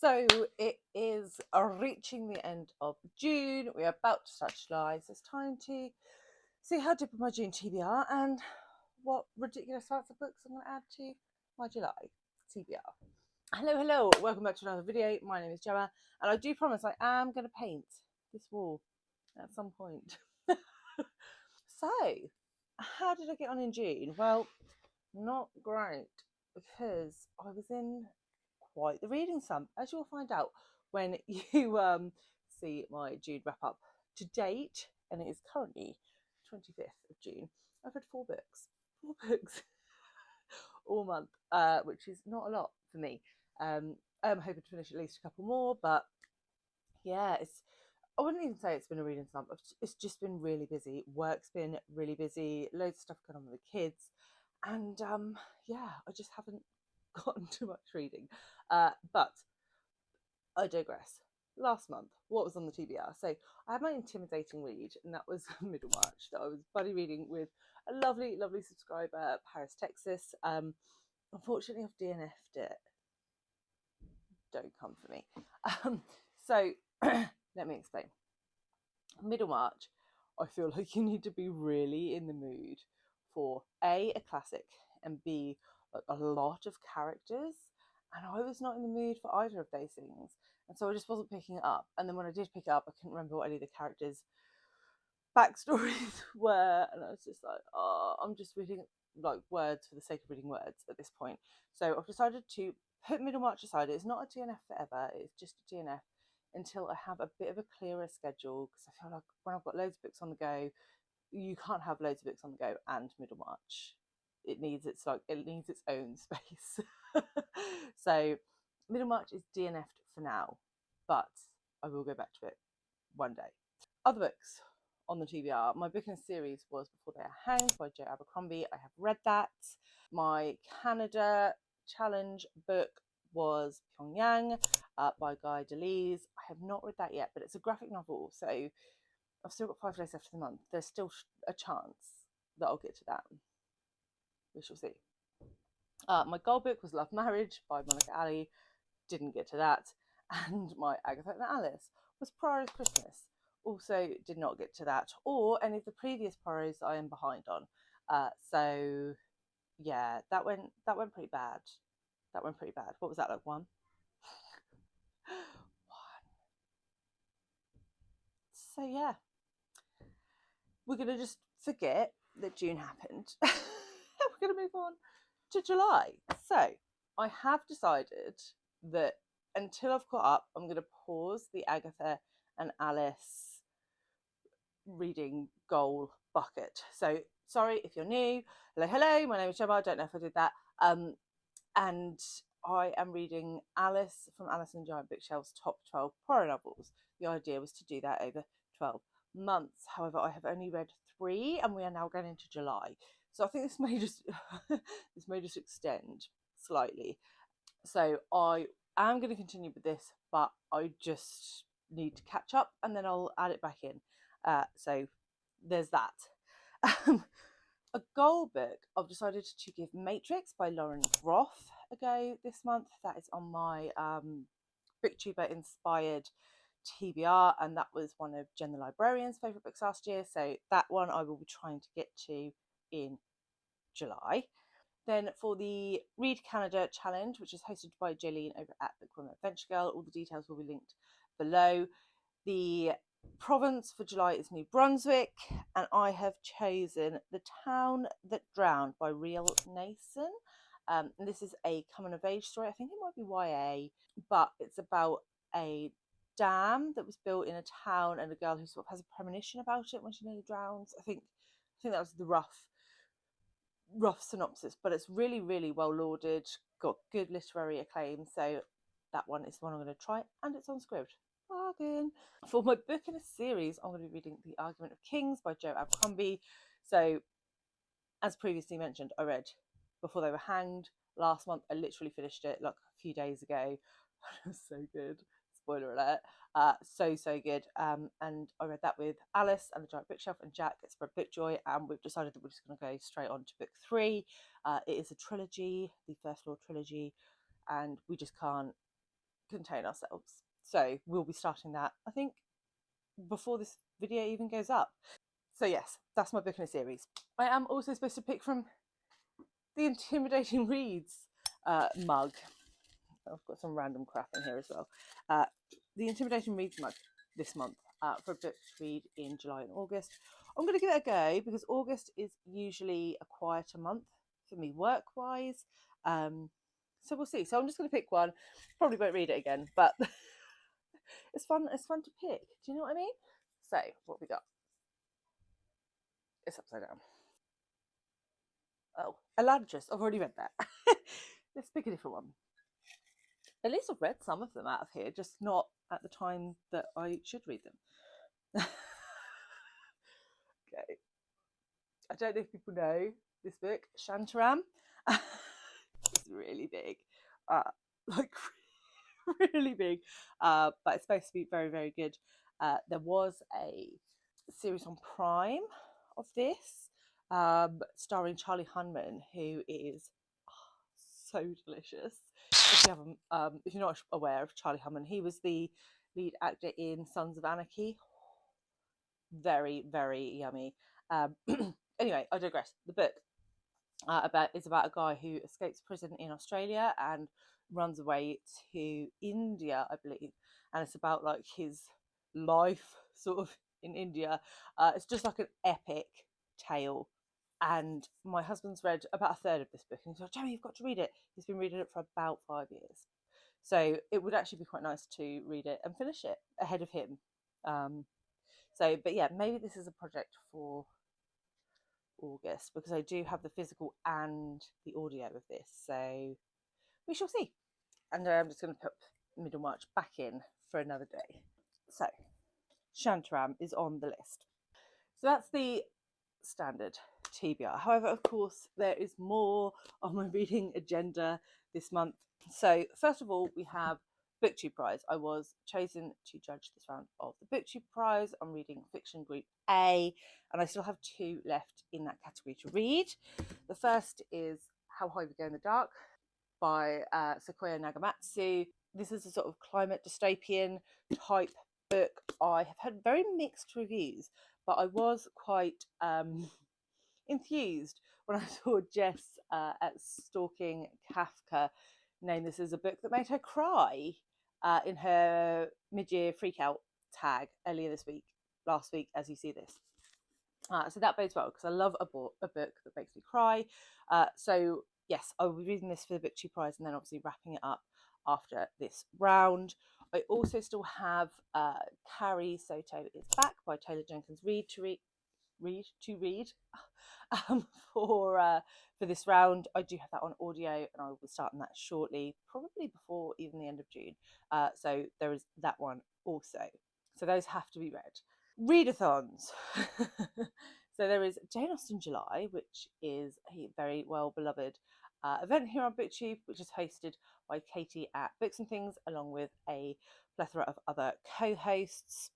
So it is reaching the end of June. We're about to start July, so it's time to see how I did with my June TBR and what ridiculous amounts of books I'm going to add to my July TBR. Hello, welcome back to another video. My name is Gemma, and I do promise I am going to paint this wall at some point. So, how did I get on in June? Well, not great, because I was in quite the reading slump, as you'll find out when you see my June wrap up to date, and it is currently 25th of June. I've read four books all month, which is not a lot for me. I'm hoping to finish at least a couple more, but yeah, I wouldn't even say it's been a reading slump. It's just been really busy. Work's been really busy, loads of stuff going on with the kids, and yeah, I just haven't gotten too much reading. But I digress. Last month, what was on the TBR? So I had my intimidating read, and that was Middlemarch, that I was buddy reading with a lovely subscriber, Paris, Texas. Unfortunately, I've DNF'd it. Don't come for me. So let me explain. Middlemarch, I feel like you need to be really in the mood for a classic, and B, a lot of characters, and I was not in the mood for either of those things, and so I just wasn't picking it up. And then when I did pick it up, I couldn't remember what any of the characters' backstories were, and I was just like, oh, I'm just reading like words for the sake of reading words at this point. So I've decided to put Middlemarch aside. It's not a DNF forever, it's just a DNF until I have a bit of a clearer schedule, because I feel like when I've got loads of books on the go, you can't have loads of books on the go and Middlemarch. It needs its own space. So Middlemarch is DNF'd for now, but I will go back to it one day. Other books on the TBR. My book in a series was Before They Are Hanged by Jo Abercrombie. I have read that. My Canada challenge book was Pyongyang by Guy Delise. I have not read that yet, but it's a graphic novel, so I've still got 5 days left of the month. There's still a chance that I'll get to that. We shall see. My goal book was Love Marriage by Monica Ali. Didn't get to that. And my Agatha and Alice was Poirot's Christmas. Also did not get to that, or any of the previous Poirots that I am behind on. So yeah, that went pretty bad. That went pretty bad. What was that, like one? So yeah, we're gonna just forget that June happened. We're gonna move on to July. So I have decided that until I've caught up, I'm gonna pause the Agatha and Alice reading goal bucket. So sorry if you're new. Hello, my name is Gemma. I don't know if I did that. And I am reading Alice from Alice and the Giant Bookshelf's top 12 Poirot novels. The idea was to do that over 12 months. However, I have only read 3, and we are now going into July. So I think this may just extend slightly. So I am going to continue with this, but I just need to catch up, and then I'll add it back in. So there's that. A goal book, I've decided to give Matrix by Lauren Groff a go this month. That is on my BookTuber inspired TBR, and that was one of Jen the Librarian's favourite books last year. So that one I will be trying to get to in July. Then for the Read Canada Challenge, which is hosted by Jolene over at Bookworm Adventure Girl, all the details will be linked below. The province for July is New Brunswick, and I have chosen The Town That Drowned by Riel Nason. And this is a coming of age story. I think it might be YA, but it's about a dam that was built in a town and a girl who sort of has a premonition about it when she nearly drowns. I think that was the rough synopsis, but it's really well lauded, got good literary acclaim, so that one is the one I'm going to try, and it's on Scribd. Bargain. For my book in a series, I'm going to be reading The Argument of Kings by Jo Abercrombie. So as previously mentioned, I read Before They Were Hanged last month. I literally finished it like a few days ago. It was so good. Spoiler alert. So good. And I read that with Alice and the Giant Bookshelf and Jack at Spread Bookjoy, and we've decided that we're just going to go straight on to book 3. It is a trilogy, the First Law trilogy, and we just can't contain ourselves. So we'll be starting that, I think, before this video even goes up. So yes, that's my book in a series. I am also supposed to pick from the Intimidating Reads mug. I've got some random crap in here as well. The Intimidating Reads mug this month for a book to read in July and August. I'm going to give it a go because August is usually a quieter month for me work-wise. So we'll see. So I'm just going to pick one. Probably won't read it again, but it's fun. It's fun to pick. Do you know what I mean? So what we got? It's upside down. Oh, Eladris. I've already read that. Let's pick a different one. At least I've read some of them out of here, just not at the time that I should read them. Okay. I don't know if people know this book, Shantaram. It's really big. Like really big. But it's supposed to be very, very good. There was a series on Prime of this, starring Charlie Hunnam, who is so delicious. If you're not aware of Charlie Hunnam, he was the lead actor in Sons of Anarchy. Very, very yummy. Anyway, I digress. The book is about a guy who escapes prison in Australia and runs away to India, I believe. And it's about like his life sort of in India. It's just like an epic tale. And my husband's read about a third of this book and he's like, Jamie, you've got to read it. He's been reading it for about 5 years. So it would actually be quite nice to read it and finish it ahead of him. But yeah, maybe this is a project for August because I do have the physical and the audio of this. So we shall see. And I'm just going to put Middlemarch back in for another day. So Shantaram is on the list. So that's the standard TBR. However, of course, there is more on my reading agenda this month. So first of all, we have BookTube Prize. I was chosen to judge this round of the BookTube Prize. I'm reading Fiction Group A, and I still have 2 left in that category to read. The first is How High We Go in the Dark by Sequoia Nagamatsu. This is a sort of climate dystopian type book. I have had very mixed reviews, but I was quite enthused when I saw Jess at Stalking Kafka name this as a book that made her cry in her mid-year freakout tag earlier last week, as you see this. So that bodes well because I love a book that makes me cry. So yes, I will be reading this for the BookTube Prize and then obviously wrapping it up after this round. I also still have Carrie, Soto is Back by Taylor Jenkins Reid to read for this round. I do have that on audio and I will be starting that shortly, probably before even the end of June. So there is that one also. So those have to be read. Readathons. So there is Jane Austen July, which is a very well beloved event here on BookTube, which is hosted by Katie at Books and Things, along with a plethora of other co-hosts.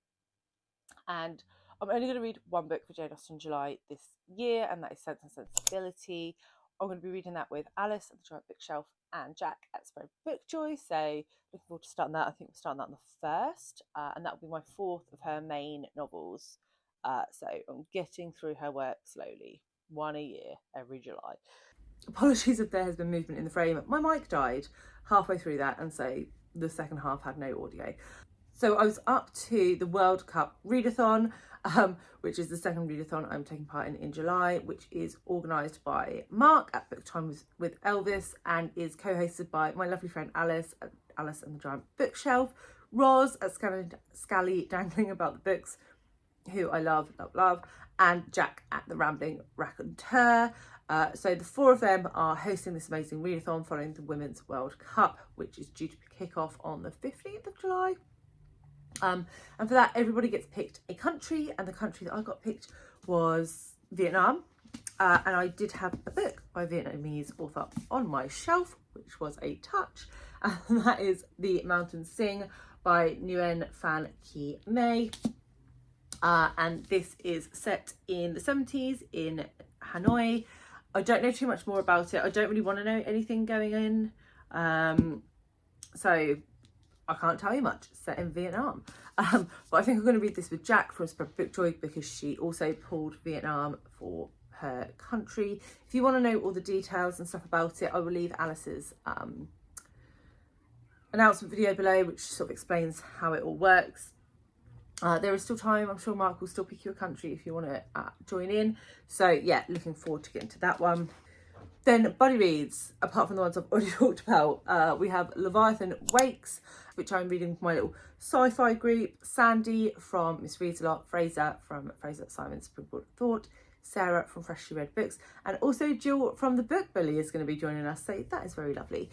And I'm only going to read one book for Jane Austen July this year, and that is Sense and Sensibility. I'm going to be reading that with Alice at the Giant Bookshelf and Jack at Spread Bookjoy. So looking forward to starting that. I think we're starting that on the 1st, and that will be my 4th of her main novels. So I'm getting through her work slowly, one a year every July. Apologies if there has been movement in the frame. My mic died halfway through that, and so the second half had no audio. So I was up to the World Cup Readathon, which is the second readathon I'm taking part in July, which is organised by Mark at Book Time with Elvis and is co-hosted by my lovely friend Alice at Alice and the Giant Bookshelf, Roz at Scally Dangling About the Books, who I love, and Jack at the Rambling Raconteur. So the 4 of them are hosting this amazing readathon following the Women's World Cup, which is due to kick off on the 15th of July. And for that, everybody gets picked a country, and the country that I got picked was Vietnam. And I did have a book by a Vietnamese author on my shelf, which was a touch, and that is The Mountain Sing by Nguyen Phan Ki Mei. And this is set in the 70s in Hanoi. I don't know too much more about it. I don't really want to know anything going in. So I can't tell you much. It's set in Vietnam. But I think I'm going to read this with Jack from Spread Book Joy because she also pulled Vietnam for her country. If you want to know all the details and stuff about it, I will leave Alice's announcement video below, which sort of explains how it all works. There is still time. I'm sure Mark will still pick you a country if you want to join in. So yeah, looking forward to getting to that one. Then buddy reads, apart from the ones I've already talked about, we have Leviathan Wakes, which I'm reading with my little sci-fi group. Sandy from Miss Reads a Lot, Fraser from Fraser Simon's Springboard Thought, Sarah from Freshly Read Books, and also Jill from The Book Bully is going to be joining us, so that is very lovely.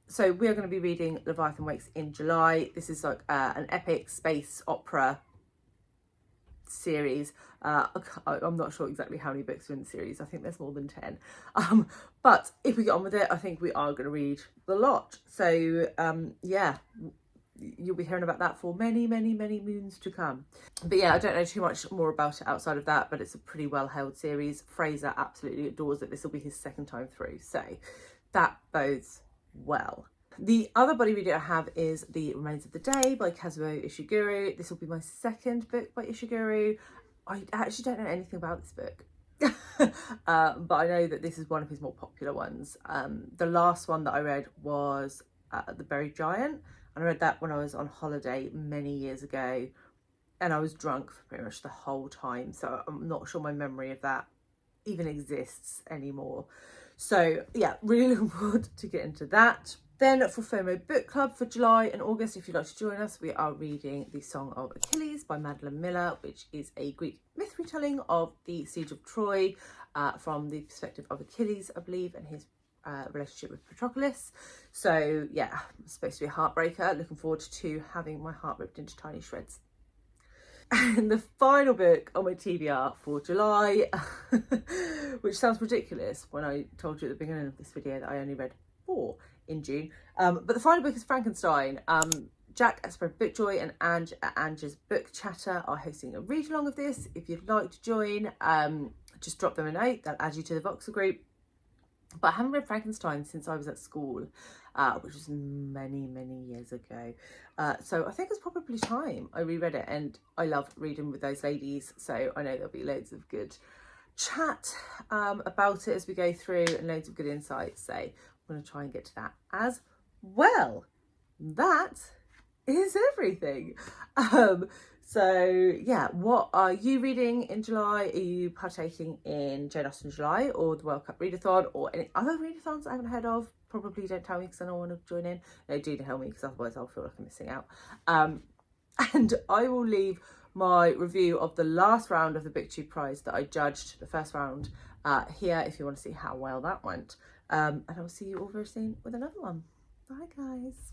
So we are going to be reading Leviathan Wakes in July. This is like an epic space opera series. I'm not sure exactly how many books are in the series. I think there's more than 10. But if we get on with it, I think we are going to read the lot. So yeah, you'll be hearing about that for many, many, many moons to come. But yeah, I don't know too much more about it outside of that, but it's a pretty well held series. Fraser absolutely adores it. This will be his second time through, so that bodes well. The other buddy reading I have is The Remains of the Day by Kazuo Ishiguro. This will be my second book by Ishiguro. I actually don't know anything about this book. But I know that this is one of his more popular ones. The last one that I read was The Buried Giant, and I read that when I was on holiday many years ago, and I was drunk for pretty much the whole time, so I'm not sure my memory of that even exists anymore. So yeah, really looking forward to get into that. Then for FOMO Book Club for July and August, if you'd like to join us, we are reading The Song of Achilles by Madeline Miller, which is a Greek myth retelling of the Siege of Troy from the perspective of Achilles, I believe, and his relationship with Patroclus. So yeah, it's supposed to be a heartbreaker. Looking forward to having my heart ripped into tiny shreds. And the final book on my TBR for July, which sounds ridiculous when I told you at the beginning of this video that I only read 4 in June. But the final book is Frankenstein. Jack at Spread Book Joy and Ange at Ange's Book Chatter are hosting a read along of this. If you'd like to join, just drop them a note. They'll add you to the Voxer group. But I haven't read Frankenstein since I was at school, which was many, many years ago. So I think it's probably time I reread it, and I love reading with those ladies. So I know there'll be loads of good chat about it as we go through, and loads of good insights. So I'm going to try and get to that as well. That is everything. So yeah, what are you reading in July? Are you partaking in Jane Austen July or the World Cup Readathon or any other readathons I haven't heard of? Probably don't tell me because I don't want to join in. No, do tell me because otherwise I'll feel like I'm missing out. And I will leave my review of the last round of the BookTube Prize that I judged, the first round, here if you want to see how well that went. And I'll see you all very soon with another one. Bye guys.